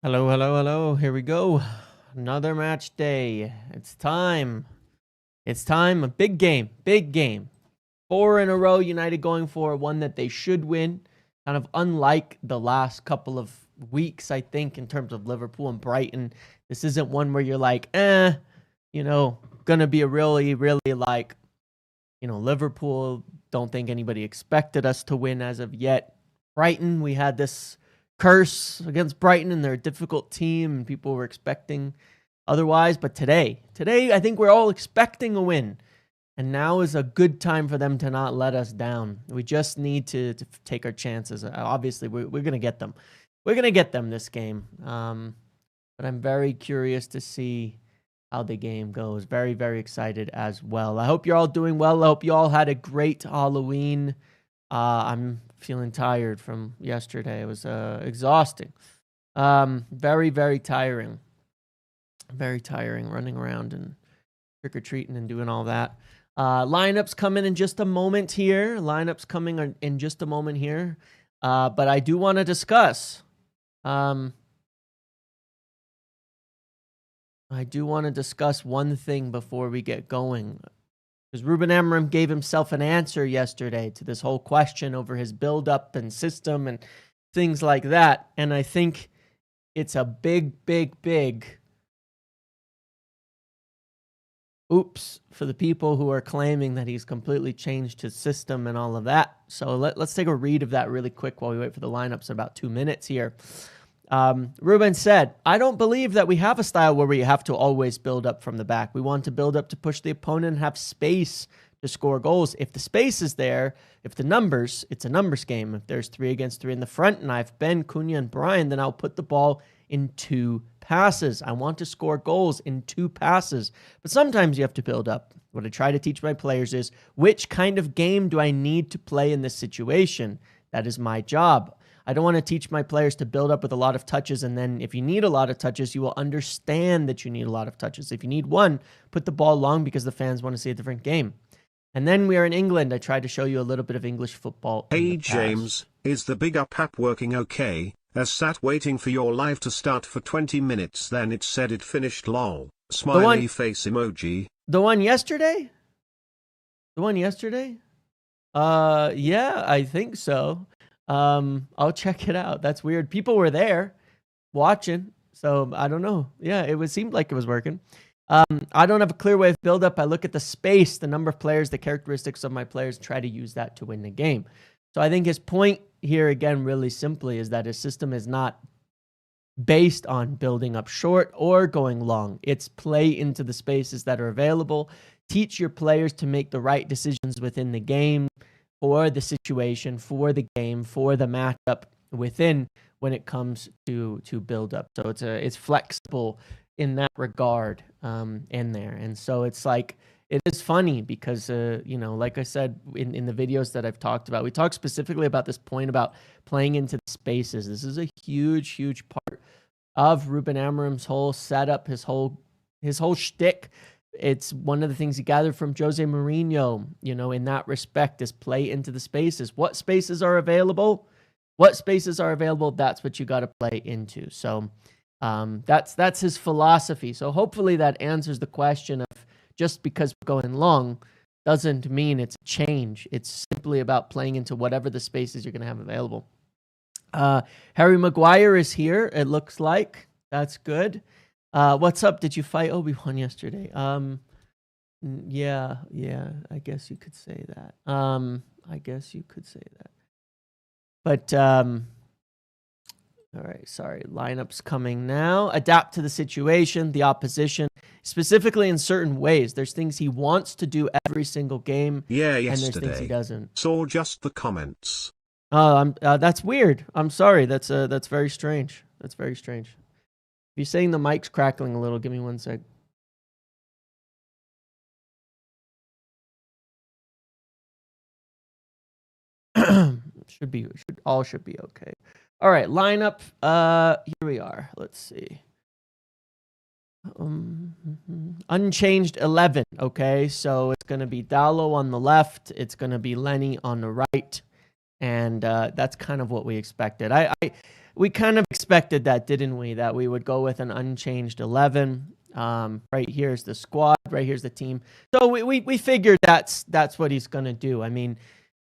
Hello, hello, hello. Here we go. Another match day. It's time. It's time. A big game. Big game. 4 in a row. United going for one that they should win. Kind of unlike the last couple of weeks, I think, in terms of Liverpool and Brighton. This isn't one where you're like, gonna be a really, really like, Liverpool. Don't think anybody expected us to win as of yet. Brighton, we had this curse against Brighton, and they're a difficult team, and people were expecting otherwise. But today, I think we're all expecting a win, and now is a good time for them to not let us down. We just need to take our chances. Obviously, we're going to get them. We're going to get them this game. But I'm very curious to see how the game goes. Very, very excited as well. I hope you're all doing well. I hope you all had a great Halloween. I'm feeling tired from yesterday. It was exhausting. Very, very tiring. Very tiring running around and trick-or-treating and doing all that. Lineups coming in just a moment here. But I do want to discuss. I do want to discuss one thing before we get going. Because Ruben Amorim gave himself an answer yesterday to this whole question over his build-up and system and things like that. And I think it's a big, big, big oops for the people who are claiming that he's completely changed his system and all of that. So let's take a read of that really quick while we wait for the lineups in about 2 minutes here. Ruben said, I don't believe that we have a style where we have to always build up from the back. We want to build up to push the opponent and have space to score goals. If the space is there, it's a numbers game. If there's 3 against 3 in the front and I have Ben, Cunha, and Brian, then I'll put the ball in 2 passes. I want to score goals in 2 passes. But sometimes you have to build up. What I try to teach my players is, which kind of game do I need to play in this situation? That is my job. I don't want to teach my players to build up with a lot of touches, and then if you need a lot of touches, you will understand that you need a lot of touches. If you need one, put the ball long because the fans want to see a different game. And then we are in England. I tried to show you a little bit of English football. Hey James, is the big up app working okay? I sat waiting for your live to start for 20 minutes, then it said it finished lol. Smiley face emoji. The one yesterday? Yeah, I think so. I'll check it out. That's weird. People were there watching, so I don't know. Yeah, seemed like it was working. I don't have a clear way of build up. I look at the space, the number of players, the characteristics of my players, try to use that to win the game. So I think his point here, again, really simply, is that his system is not based on building up short or going long. It's play into the spaces that are available. Teach your players to make the right decisions within the game, for the situation, for the game, for the matchup within when it comes to build up. So it's flexible in that regard in there. And so it's like, it is funny because, like I said, in the videos that I've talked about, we talked specifically about this point about playing into the spaces. This is a huge, huge part of Ruben Amorim's whole setup, his whole shtick. It's one of the things he gathered from Jose Mourinho, in that respect, is play into the spaces. What spaces are available? That's what you got to play into. So that's his philosophy. So hopefully that answers the question of, just because we're going long doesn't mean it's a change. It's simply about playing into whatever the spaces you're going to have available. Harry Maguire is here, it looks like. That's good. What's up? Did you fight Obi-Wan yesterday? Yeah, I guess you could say that. But, all right, sorry. Lineups coming now. Adapt to the situation, the opposition, specifically in certain ways. There's things he wants to do every single game. Yeah, yesterday. And there's things he doesn't. Saw just the comments. That's weird. I'm sorry. That's very strange. If you're saying the mic's crackling a little, give me 1 sec. Should be okay. All right, lineup. Here we are. Let's see. Unchanged 11. Okay, so it's gonna be Dallo on the left. It's gonna be Lenny on the right, And that's kind of what we expected. We kind of expected that, didn't we? That we would go with an unchanged 11. Right here's the squad. Right here's the team. So we figured that's what he's going to do. I mean,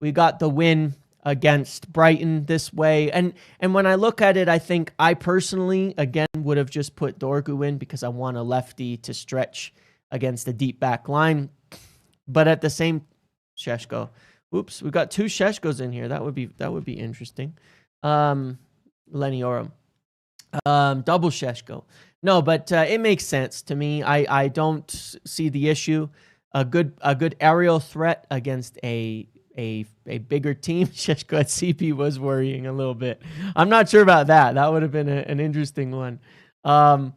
we got the win against Brighton this way. And when I look at it, I think I personally, again, would have just put Dorgu in because I want a lefty to stretch against the deep back line. But at the same, Šeško. Oops, we got 2 Šeškos in here. That would be interesting. Leniorum. Double Šeško. No, but it makes sense to me. I don't see the issue. A good aerial threat against a bigger team. Šeško at CP was worrying a little bit. I'm not sure about that. That would have been an interesting one. Cunha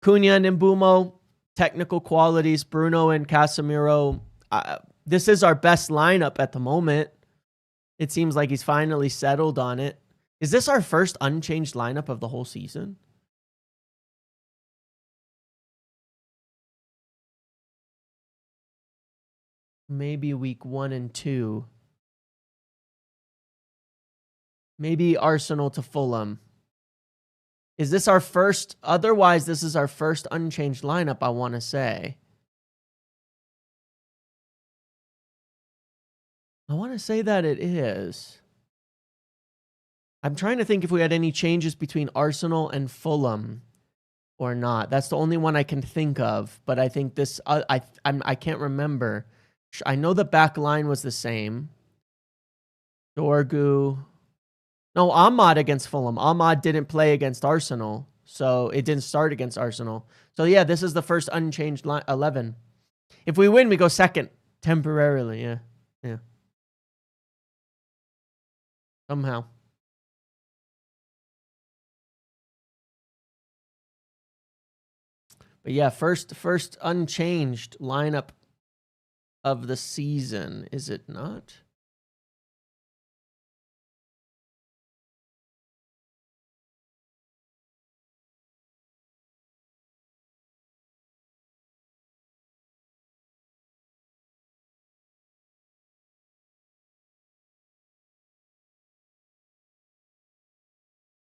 and Mbumo, technical qualities. Bruno and Casemiro. This is our best lineup at the moment. It seems like he's finally settled on it. Is this our first unchanged lineup of the whole season? Maybe week 1 and 2. Maybe Arsenal to Fulham. Is this our first? Otherwise, this is our first unchanged lineup, I want to say. I want to say that it is. I'm trying to think if we had any changes between Arsenal and Fulham or not. That's the only one I can think of. But I think this, I can't remember. I know the back line was the same. Dorgu. No, Ahmad against Fulham. Ahmad didn't play against Arsenal. So it didn't start against Arsenal. So yeah, this is the first unchanged 11. If we win, we go second temporarily. Yeah. Yeah. Somehow. But yeah, first unchanged lineup of the season, is it not?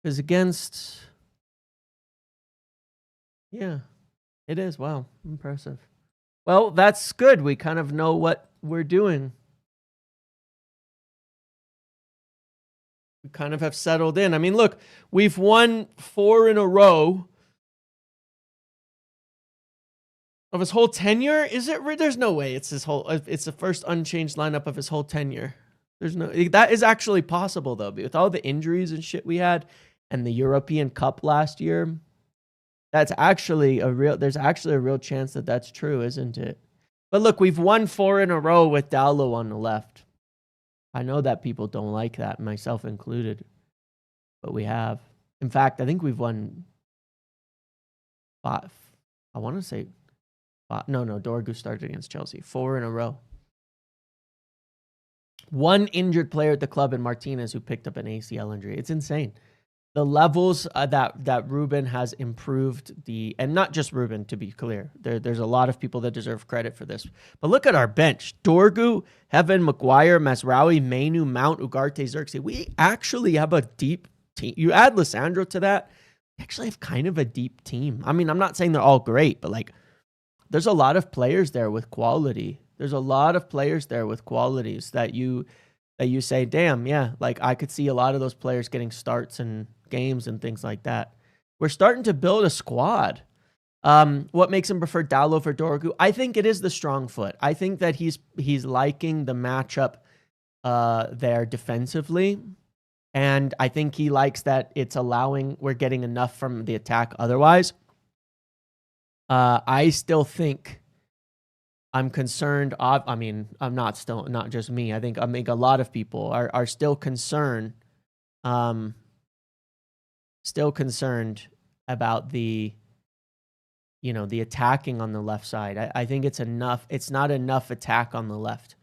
Is against. Yeah, it is. Wow, impressive. Well, that's good. We kind of know what we're doing. We kind of have settled in. I mean, look, we've won 4 in a row of his whole tenure. Is it? There's no way it's his whole. It's the first unchanged lineup of his whole tenure. There's no. That is actually possible though, with all the injuries and shit we had, and the European Cup last year. That's actually there's actually a real chance that that's true, isn't it? But look, we've won 4 in a row with Dallo on the left. I know that people don't like that, myself included. But we have. In fact, I think we've won 5. I want to say 5. No, Dorgu started against Chelsea. 4 in a row. 1 injured player at the club in Martinez who picked up an ACL injury. It's insane. The levels that Ruben has improved and not just Ruben, to be clear. There's a lot of people that deserve credit for this. But look at our bench. Dorgu, Heaven, Maguire, Mazraoui, Mainu, Mount, Ugarte, Xerxes. We actually have a deep team. You add Lissandro to that, we actually have kind of a deep team. I mean, I'm not saying they're all great, but like there's a lot of players there with quality. There's a lot of players there with qualities that you say, damn, yeah, like I could see a lot of those players getting starts and games and things like that. We're starting to build a squad. What makes him prefer Dallo for Dorgu? I think it is the strong foot. I think that he's liking the matchup there defensively. And I think he likes that we're getting enough from the attack otherwise. I still think I'm concerned. I mean, not just me. I think a lot of people are still concerned. Still concerned about the attacking on the left side. I think it's enough. It's not enough attack on the left.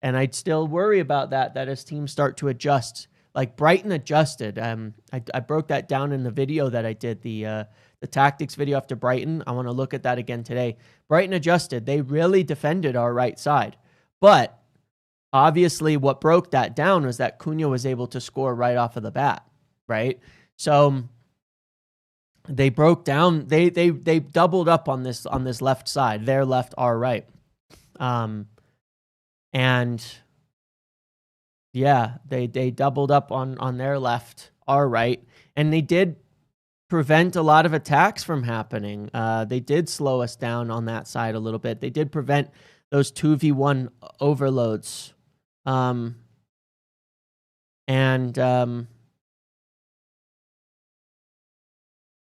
And I'd still worry about that as teams start to adjust. Like Brighton adjusted. I broke that down in the video that I did, the tactics video after Brighton. I want to look at that again today. Brighton adjusted. They really defended our right side. But obviously what broke that down was that Cunha was able to score right off of the bat, right? So they broke down, they doubled up on this left side, their left, our right. And yeah, they doubled up on their left, our right, and they did prevent a lot of attacks from happening. They did slow us down on that side a little bit. They did prevent those 2v1 overloads.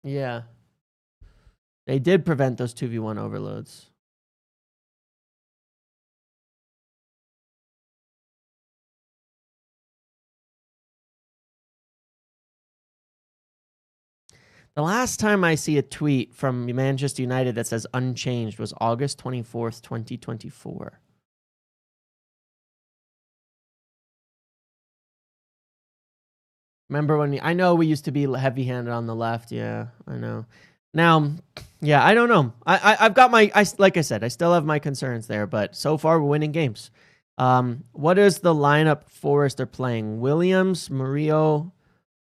Yeah, they did prevent those 2v1 overloads. The last time I see a tweet from Manchester United that says unchanged was August 24th, 2024. Remember when I know we used to be heavy-handed on the left. Yeah, I know. Now, yeah, I don't know. I've got like I said, I still have my concerns there, but so far we're winning games. What is the lineup Forest are playing? Williams, Murillo,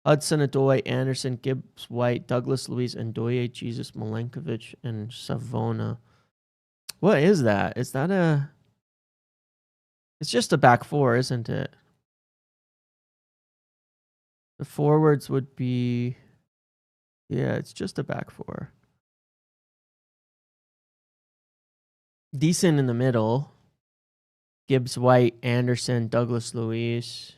Hudson-Odoi, Anderson, Gibbs, White, Douglas Luiz, Ndoye, Jesus, Milenkovic, and Savona. What is that? Is that a... It's just a back four, isn't it? The forwards would be... Yeah, it's just a back four. Decent in the middle. Gibbs, White, Anderson, Douglas Luiz.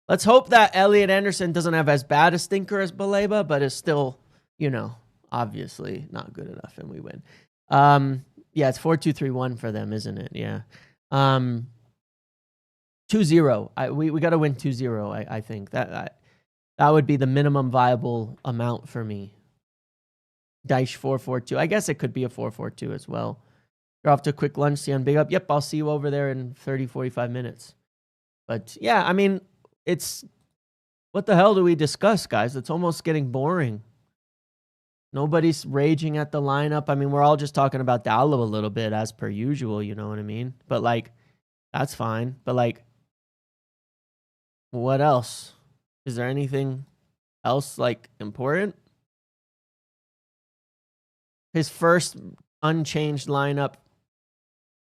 Let's hope that Elliot Anderson doesn't have as bad a stinker as Baleba, but is still, you know, obviously not good enough, and we win. Yeah, it's 4-2-3-1 for them, isn't it? Yeah. 2-0. We got to win 2-0, I think. That would be the minimum viable amount for me. Dyche 4-4-2. I guess it could be a 4-4-2 as well. You're off to a quick lunch, Sian. Big up. Yep, I'll see you over there in 30, 45 minutes. But yeah, I mean, it's... What the hell do we discuss, guys? It's almost getting boring. Nobody's raging at the lineup. I mean, we're all just talking about Dallo a little bit as per usual, you know what I mean? But like, that's fine. But like, what else? Is there anything else like important? His first unchanged lineup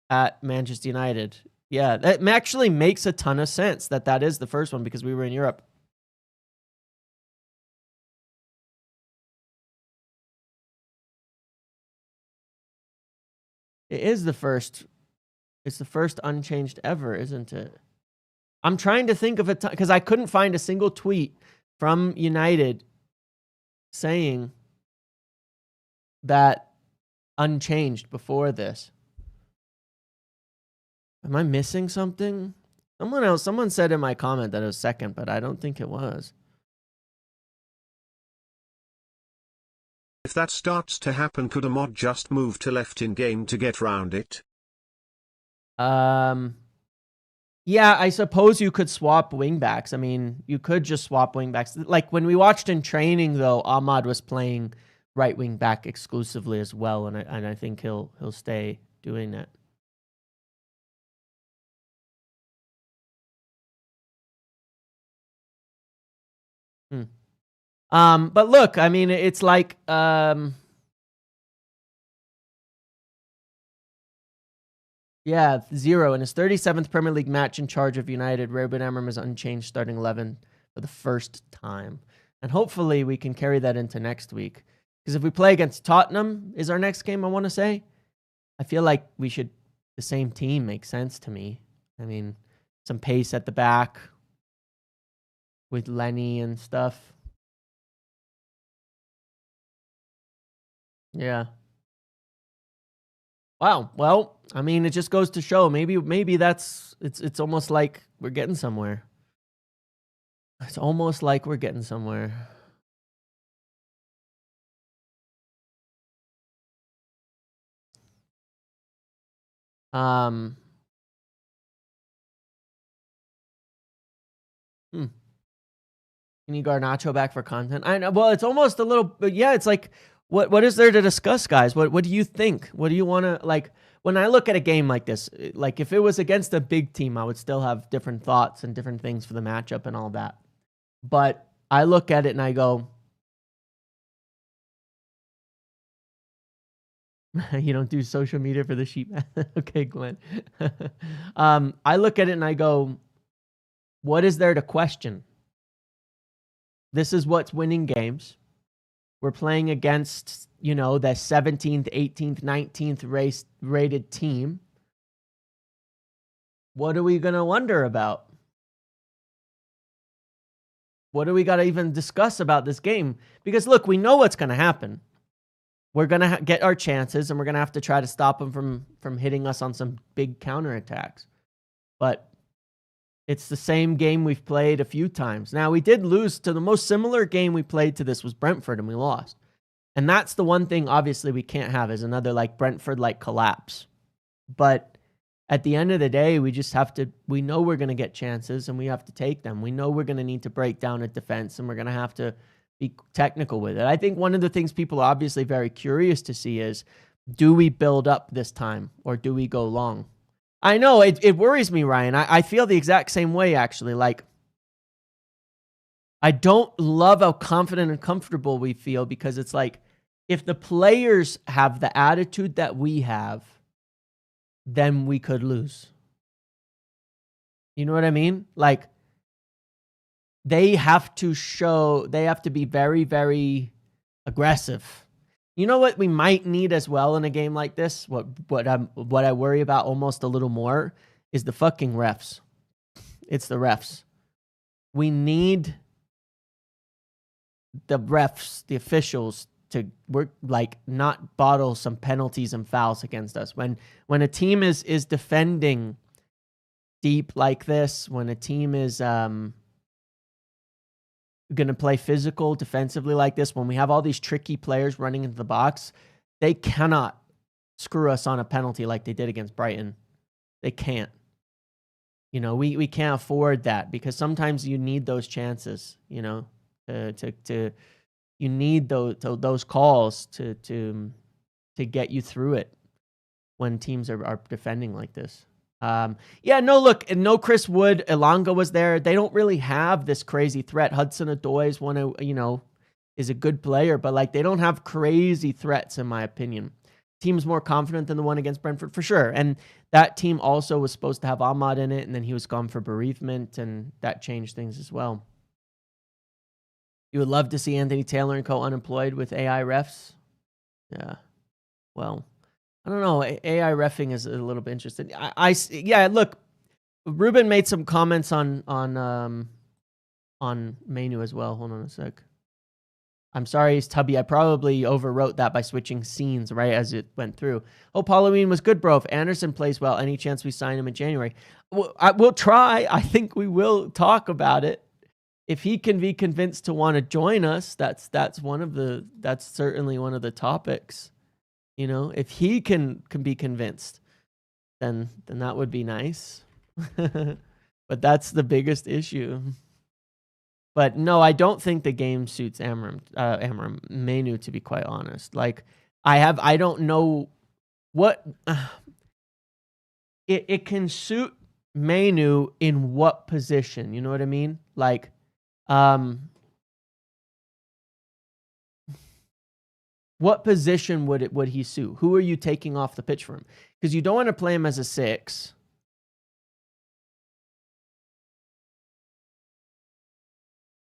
at Manchester United. Yeah, that actually makes a ton of sense that is the first one because we were in Europe. It is the first. It's the first unchanged ever, isn't it? I'm trying to think of a time because I couldn't find a single tweet from United saying that unchanged before this. Am I missing something? Someone said in my comment that it was second, but I don't think it was. If that starts to happen, could a mod just move to left in game to get round it? Yeah, I suppose you could swap wingbacks. I mean, you could just swap wingbacks. Like when we watched in training, though, Ahmad was playing right wing back exclusively as well, and I think he'll stay doing that. But look, I mean, it's like yeah, 0 in his 37th Premier League match in charge of United. Ruben Amorim is unchanged starting 11 for the first time, and hopefully we can carry that into next week. Because if we play against Tottenham, is our next game, I want to say, I feel like we should. The same team makes sense to me. I mean, some pace at the back with Lenny and stuff. Yeah. Wow. Well, I mean, it just goes to show maybe that's it's almost like we're getting somewhere. It's almost like we're getting somewhere. You need Garnacho back for content. I know. Well, it's almost a little, but yeah, it's like What is there to discuss, guys? What do you think? What do you want to like? When I look at a game like this, like if it was against a big team, I would still have different thoughts and different things for the matchup and all that. But I look at it and I go, you don't do social media for the sheep. Okay, Glenn. I look at it and I go, what is there to question? This is what's winning games. We're playing against, the 17th, 18th, 19th rated team. What are we going to wonder about? What do we got to even discuss about this game? Because look, we know what's going to happen. We're going to get our chances, and we're going to have to try to stop them from hitting us on some big counterattacks. But it's the same game we've played a few times. Now, we did lose to the most similar game we played to this was Brentford, and we lost. And that's the one thing, obviously, we can't have is another Brentford collapse. But at the end of the day, we just have to, we know we're going to get chances, and we have to take them. We know we're going to need to break down a defense, and we're going to have to be technical with it. I think one of the things people are obviously very curious to see is, do we build up this time, or do we go long? I know, it worries me, Ryan. I feel the exact same way, actually. I don't love how confident and comfortable we feel, because it's like, if the players have the attitude that we have, then we could lose. You know what I mean? They have to be very, very aggressive. You know what we might need as well in a game like this? What I worry about almost a little more is the fucking refs. It's the refs. We need the refs, the officials, to work, not bottle some penalties and fouls against us. When a team is defending deep like this, when a team is going to play physical defensively like this, when we have all these tricky players running into the box, they cannot screw us on a penalty like they did against Brighton. They can't. We can't afford that, because sometimes you need those chances, you need those calls to get you through it when teams are defending like this. No Chris Wood. Elanga was there. They don't really have this crazy threat. Hudson-Odoi is is a good player, but they don't have crazy threats, in my opinion. Team's more confident than the one against Brentford for sure. And that team also was supposed to have Ahmad in it, and then he was gone for bereavement, and that changed things as well. You would love to see Anthony Taylor and co unemployed with AI refs. Yeah. Well, I don't know. AI reffing is a little bit interesting. Look, Ruben made some comments on Menu as well. Hold on a sec. I'm sorry, Tubby. I probably overwrote that by switching scenes right as it went through. Hope Halloween was good, bro. If Anderson plays well, any chance we sign him in January? We'll try. I think we will talk about it. If he can be convinced to want to join us, that's certainly one of the topics. If he can be convinced, then that would be nice. But that's the biggest issue. But no, I don't think the game suits Amram Menu, to be quite honest. I don't know what it can suit Menu in what position. You know what I mean? What position would he suit? Who are you taking off the pitch for him? Because you don't want to play him as a 6.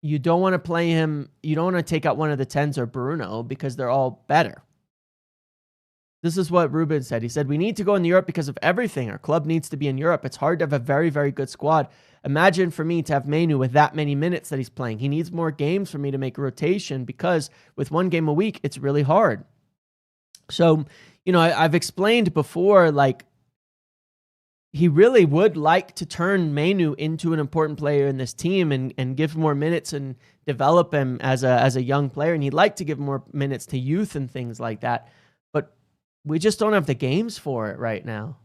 You don't want to play him. You don't want to take out one of the 10s or Bruno, because they're all better. This is what Ruben said. He said, we need to go in Europe because of everything. Our club needs to be in Europe. It's hard to have a very, very good squad. Imagine for me to have Menu with that many minutes that he's playing. He needs more games for me to make a rotation, because with one game a week, it's really hard. So, I've explained before, he really would like to turn Menu into an important player in this team and give him more minutes and develop him as a young player. And he'd like to give more minutes to youth and things like that. But we just don't have the games for it right now.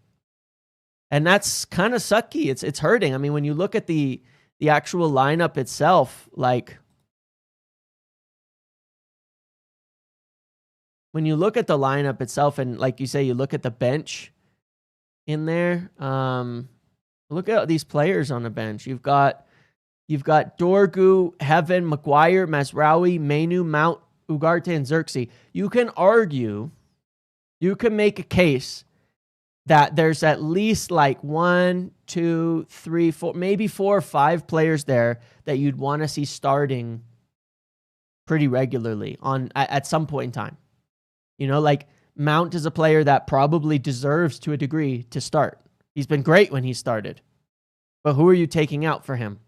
And that's kind of sucky. It's hurting. I mean, when you look at the actual lineup itself, when you look at the lineup itself, and like you say, you look at the bench in there. Look at these players on the bench. You've got Dorgu, Heaven, Maguire, Mazraoui, Mainu, Mount, Ugarte, and Xerxes. You can make a case that there's at least like 1, 2, 3, 4, maybe 4 or 5 players there that you'd want to see starting pretty regularly at some point in time. Like Mount is a player that probably deserves to a degree to start. He's been great when he started. But who are you taking out for him?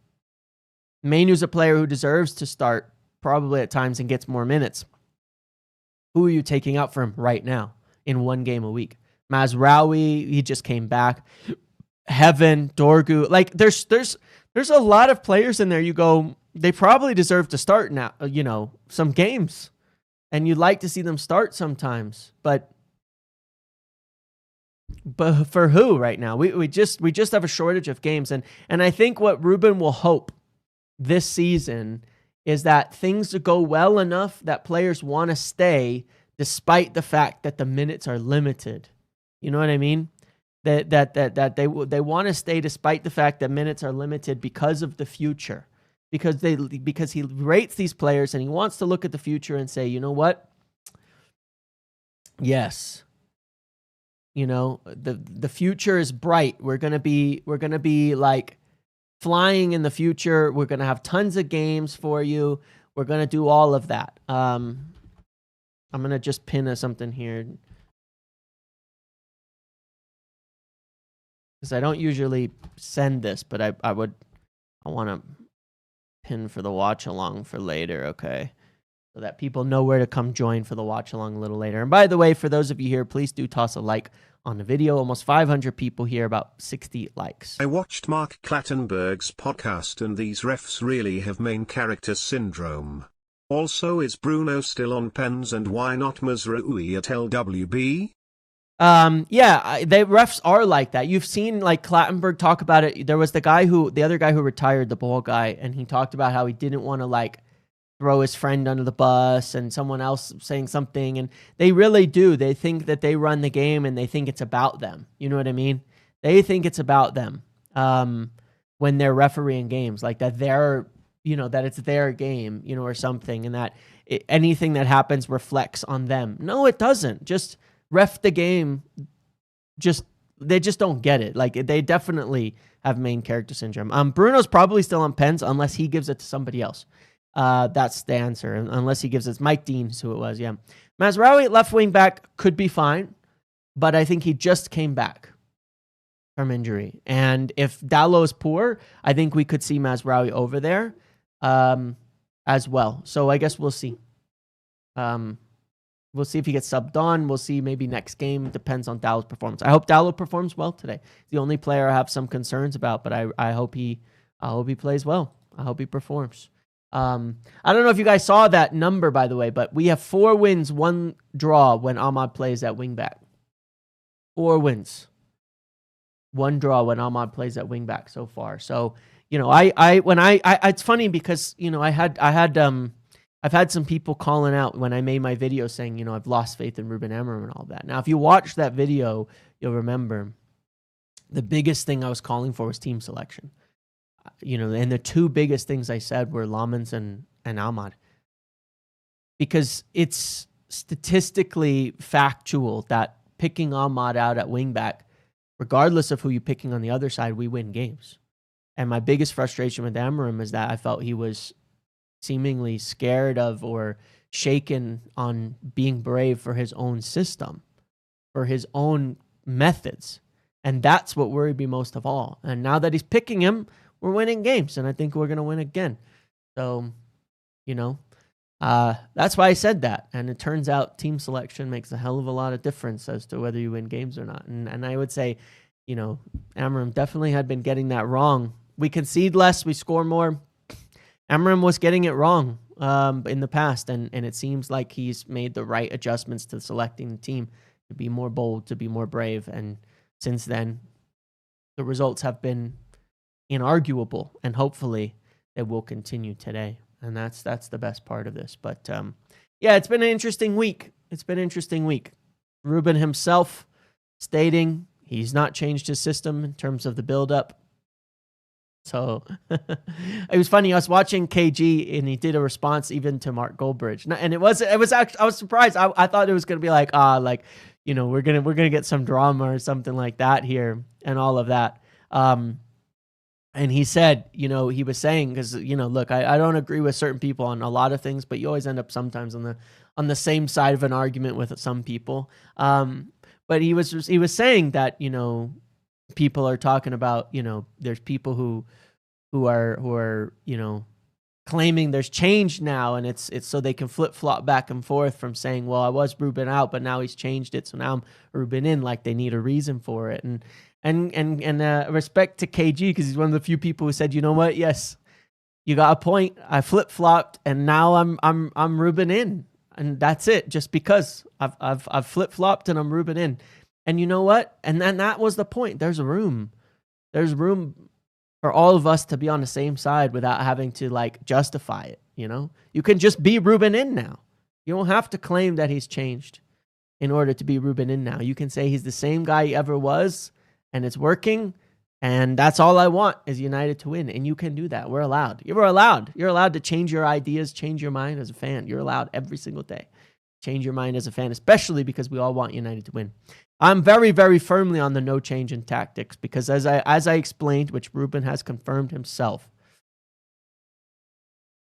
Mainu's a player who deserves to start probably at times and gets more minutes. Who are you taking out for him right now in 1 game a week? Mazraoui, he just came back. Heaven, Dorgu. Like there's a lot of players in there you go, they probably deserve to start now, some games. And you'd like to see them start sometimes. But for who right now? We just have a shortage of games. And I think what Ruben will hope this season is that things go well enough that players want to stay despite the fact that the minutes are limited. You know what I mean? That they want to stay despite the fact that minutes are limited because of the future. Because he rates these players and he wants to look at the future and say, you know what? Yes. The future is bright. We're gonna be like flying in the future. We're gonna have tons of games for you. We're gonna do all of that. I'm gonna just pin something here because I don't usually send this, but I want to pin for the watch along for later. Okay. So that people know where to come join for the watch along a little later. And by the way, for those of you here, please do toss a like on the video. Almost 500 people here, about 60 likes. I watched Mark Clattenburg's podcast and these refs really have main character syndrome. Also, is Bruno still on pens and why not Mazraoui at LWB? Yeah, the refs are like that. You've seen like Clattenburg talk about it. There was the other guy who retired, the ball guy, and he talked about how he didn't want to like throw his friend under the bus and someone else saying something. And they really do. They think that they run the game and they think it's about them. You know what I mean? They think it's about them. When they're refereeing games like that, that it's their game, or something. And that anything that happens reflects on them. No, it doesn't. Just ref the game. They just don't get it. Like they definitely have main character syndrome. Bruno's probably still on pens unless he gives it to somebody else. That's the answer. Unless he gives it, Mike Dean's who it was. Yeah. Mazraoui at left wing back could be fine, but I think he just came back from injury. And if Dalot is poor, I think we could see Mazraoui over there, as well. So I guess we'll see. We'll see if he gets subbed on. We'll see maybe next game. Depends on Dalot's performance. I hope Dalot performs well today. The only player I have some concerns about, but I hope he plays well. I hope he performs. I don't know if you guys saw that number, by the way, but we have 4 wins, 1 draw when Ahmad plays at wingback. 4 wins, 1 draw when Ahmad plays at wingback so far. So, it's funny because, I've had some people calling out when I made my video saying, I've lost faith in Ruben Amorim and all that. Now, if you watch that video, you'll remember the biggest thing I was calling for was team selection. And the 2 biggest things I said were Lamens and Ahmad. Because it's statistically factual that picking Ahmad out at wingback, regardless of who you're picking on the other side, we win games. And my biggest frustration with Amorim is that I felt he was seemingly scared of or shaken on being brave for his own system, for his own methods. And that's what worried me most of all. And now that he's picking him, we're winning games, and I think we're going to win again. So, that's why I said that. And it turns out team selection makes a hell of a lot of difference as to whether you win games or not. And I would say, Amorim definitely had been getting that wrong. We concede less, we score more. Amorim was getting it wrong in the past, and it seems like he's made the right adjustments to selecting the team to be more bold, to be more brave. And since then, the results have been inarguable, and hopefully it will continue today. And that's the best part of this. But yeah, it's been an interesting week. It's been an interesting week. Ruben himself stating he's not changed his system in terms of the build-up. So it was funny. I was watching KG and he did a response even to Mark Goldbridge, and it was actually, I was surprised. I thought it was gonna be like we're gonna get some drama or something like that here and all of that. And he said, he was saying, because look, I don't agree with certain people on a lot of things, but you always end up sometimes on the same side of an argument with some people. But he was saying that people are talking about, there's people who are claiming there's change now, and it's so they can flip-flop back and forth from saying, well, I was Ruben out, but now he's changed it, so now I'm Ruben in, like they need a reason for it. And respect to KG, because he's one of the few people who said, you know what, yes, you got a point. I flip-flopped, and now I'm Ruben in, and that's it. Just because I've flip-flopped and I'm Ruben in. And you know what? And then that was the point. There's room for all of us to be on the same side without having to like justify it. You can just be Ruben in now. You don't have to claim that he's changed in order to be Ruben in now. You can say he's the same guy he ever was, and it's working. And that's all I want is United to win. And you can do that. We're allowed. You're allowed. You're allowed to change your ideas, change your mind as a fan. You're allowed every single day. Change your mind as a fan, especially because we all want United to win. I'm very, very firmly on the no change in tactics because as I explained, which Ruben has confirmed himself,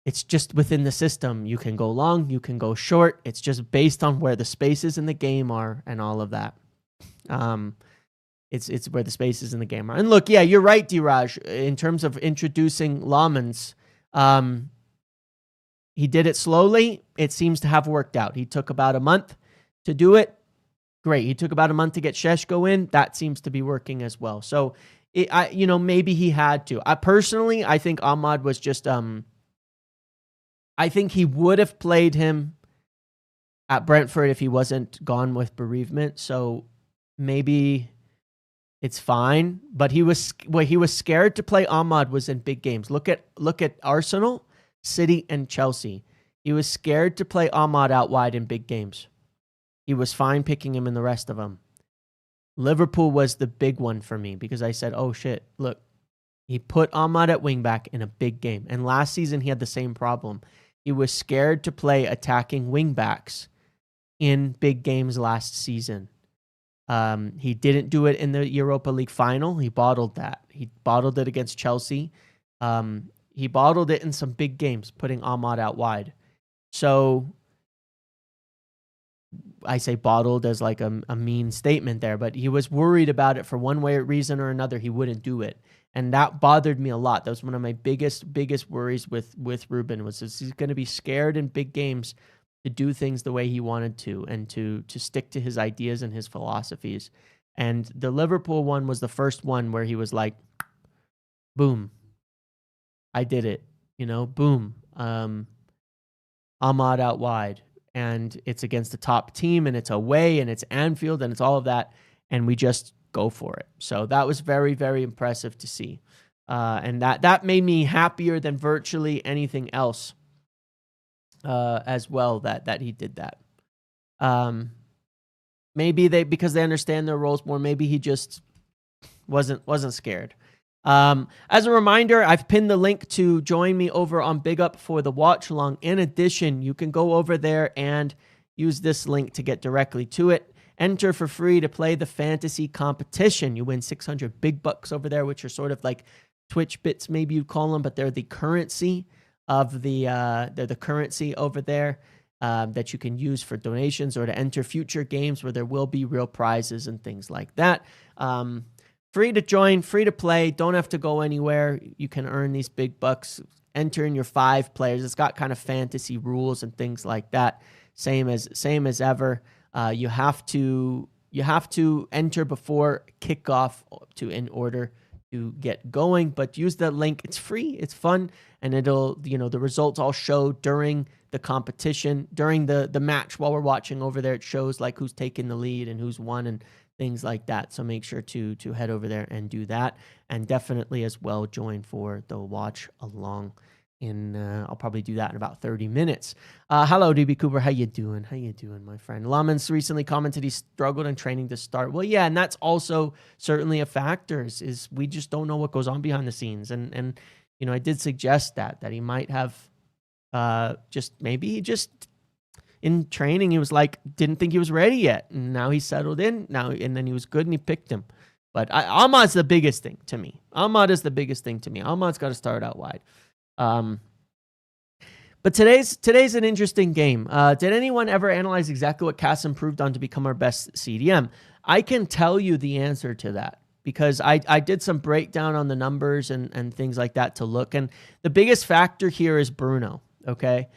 it's just within the system. You can go long, you can go short. It's just based on where the spaces in the game are and all of that. It's where the spaces in the game are. And look, yeah, you're right, D-Raj, in terms of introducing Lawmans. He did it slowly. It seems to have worked out. He took about a month to do it. Great. He took about a month to get Šeško in. That seems to be working as well. So, maybe he had to. I think Ahmad was just, I think he would have played him at Brentford if he wasn't gone with bereavement. So maybe it's fine. But he was scared to play Ahmad was in big games. Look at Arsenal, City, and Chelsea. He was scared to play Ahmad out wide in big games. He was fine picking him in the rest of them. Liverpool was the big one for me because I said, oh shit, look, he put Ahmad at wingback in a big game. And last season he had the same problem. He was scared to play attacking wingbacks in big games last season. He didn't do it in the Europa League final. He bottled that. He bottled it against Chelsea. He bottled it in some big games, putting Ahmad out wide. So I say bottled as like a mean statement there, but he was worried about it for one way reason or another. He wouldn't do it. And that bothered me a lot. That was one of my biggest worries with Ruben was he's going to be scared in big games to do things the way he wanted to and to stick to his ideas and his philosophies. And the Liverpool one was the first one where he was like, boom, I did it, boom. Ahmad out wide. And it's against the top team, and it's away, and it's Anfield, and it's all of that, and we just go for it. So that was very, very impressive to see. And that made me happier than virtually anything else as well, that he did that. Maybe because they understand their roles more, maybe he just wasn't scared. As a reminder, I've pinned the link to join me over on Big Up for the watch along. In addition, you can go over there and use this link to get directly to it. Enter for free to play the fantasy competition. You win 600 big bucks over there, which are sort of like Twitch bits, maybe you'd call them, but they're the currency of they're the currency over there that you can use for donations or to enter future games where there will be real prizes and things like that. Free to join, free to play, don't have to go anywhere. You can earn these big bucks. Enter in your 5 players. It's got kind of fantasy rules and things like that. Same as ever. You have to enter before kickoff in order to get going, but use that link. It's free, it's fun, and it'll, the results all show during the competition, during the match while we're watching over there. It shows like who's taking the lead and who's won and things like that. So make sure to head over there and do that, and definitely as well join for the watch along. I'll probably do that in about 30 minutes. Hello, DB Cooper. How you doing? How you doing, my friend? Lamans recently commented he struggled in training to start. Well, yeah, and that's also certainly a factor is we just don't know what goes on behind the scenes. And I did suggest that he might have maybe in training, he was like, didn't think he was ready yet. And now he's settled in now, and then he was good and he picked him. But Ahmad's the biggest thing to me. Ahmad is the biggest thing to me. Ahmad's got to start out wide. But today's an interesting game. Did anyone ever analyze exactly what Cass improved on to become our best CDM? I can tell you the answer to that because I did some breakdown on the numbers and things like that to look. And the biggest factor here is Bruno. Okay.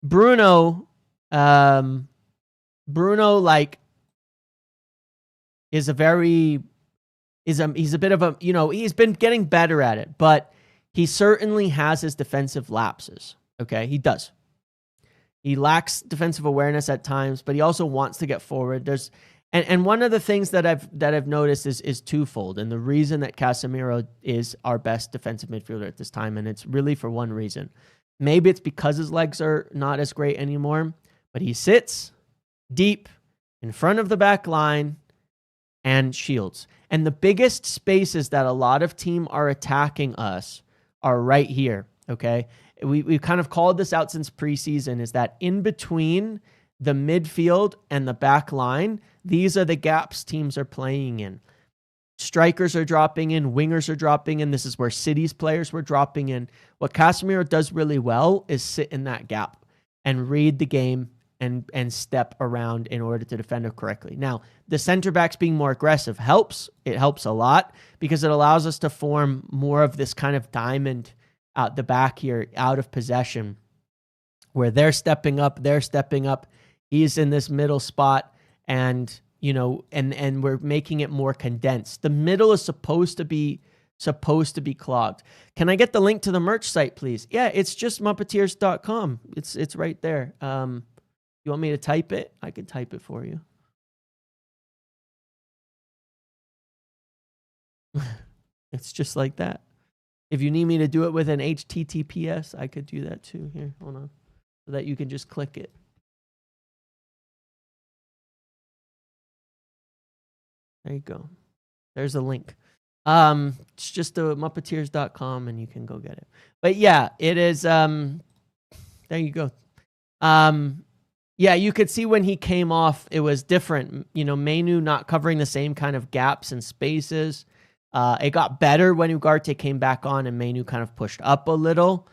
Bruno like he's a bit of a, he's been getting better at it, but he certainly has his defensive lapses. Okay. He does. He lacks defensive awareness at times, but he also wants to get forward. And one of the things that I've noticed is twofold. And the reason that Casemiro is our best defensive midfielder at this time, and it's really for one reason. Maybe it's because his legs are not as great anymore, but he sits deep in front of the back line and shields. And the biggest spaces that a lot of team are attacking us are right here, okay? We've kind of called this out since preseason, is that in between the midfield and the back line, these are the gaps teams are playing in. Strikers are dropping in, wingers are dropping in. This is where City's players were dropping in. What Casemiro does really well is sit in that gap and read the game and step around in order to defend it correctly. Now, the center backs being more aggressive helps. It helps a lot because it allows us to form more of this kind of diamond out the back here, out of possession, where they're stepping up. He's in this middle spot, and and we're making it more condensed. The middle is supposed to be clogged. Can I get the link to the merch site, please? Yeah, it's just Muppeteers.com. It's right there. You want me to type it? I can type it for you. It's just like that. If you need me to do it with an HTTPS, I could do that too. Here, hold on. So that you can just click it. There you go. There's a link. It's just Muppeteers.com and you can go get it. But yeah, it is. There you go. Yeah, you could see when he came off, it was different. Mainu not covering the same kind of gaps and spaces. It got better when Ugarte came back on and Mainu kind of pushed up a little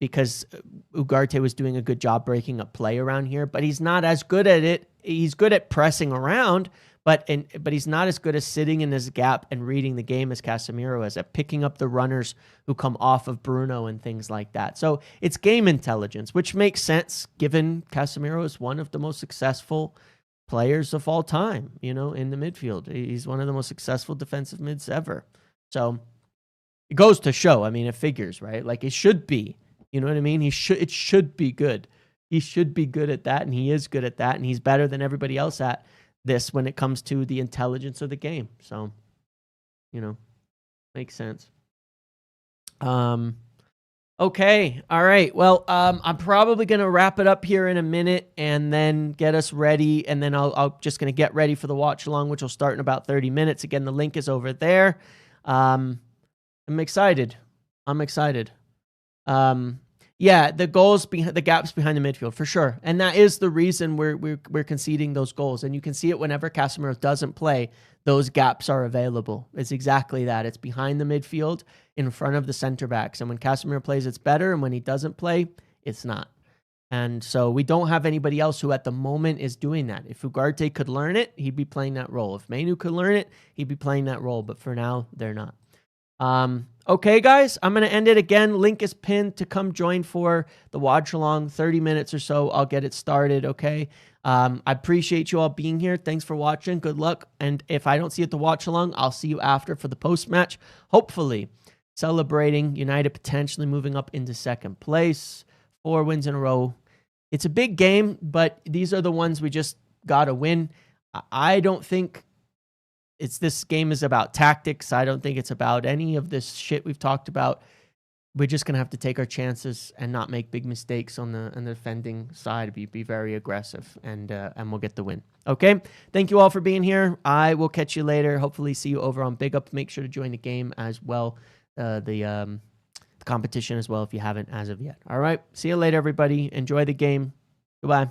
because Ugarte was doing a good job breaking up play around here, but he's not as good at it. He's good at pressing around, but he's not as good as sitting in his gap and reading the game as Casemiro is, at picking up the runners who come off of Bruno and things like that. So it's game intelligence, which makes sense given Casemiro is one of the most successful players of all time, in the midfield. He's one of the most successful defensive mids ever. So it goes to show. I mean, it figures, right? Like it should be. You know what I mean? It should be good. He should be good at that, and he is good at that, and he's better than everybody else at this when it comes to the intelligence of the game. So, makes sense. Okay. All right. Well, I'm probably going to wrap it up here in a minute and then get us ready. And then I'll just going to get ready for the watch along, which will start in about 30 minutes. Again, the link is over there. I'm excited. Yeah, the goals behind the gaps behind the midfield for sure, and that is the reason we're conceding those goals. And you can see it whenever Casemiro doesn't play; those gaps are available. It's exactly that. It's behind the midfield, in front of the center backs. And when Casemiro plays, it's better, and when he doesn't play, it's not. And so we don't have anybody else who at the moment is doing that. If Ugarte could learn it, he'd be playing that role. If Mainu could learn it, he'd be playing that role. But for now, they're not. Okay, guys, I'm going to end it again. Link is pinned to come join for the watch along. 30 minutes or so, I'll get it started, okay? I appreciate you all being here. Thanks for watching. Good luck. And if I don't see you at the watch along, I'll see you after for the post-match. Hopefully, celebrating United potentially moving up into second place. 4 wins in a row. It's a big game, but these are the ones we just got to win. I don't think this game is about tactics. I don't think it's about any of this shit we've talked about. we're just gonna have to take our chances and not make big mistakes on the defending side. Be very aggressive, and we'll get the win. Okay, thank you all for being here. I will catch you later. Hopefully, see you over on Big Up. Make sure to join the game as well, the competition as well if you haven't as of yet. All right, see you later, everybody. Enjoy the game. Goodbye.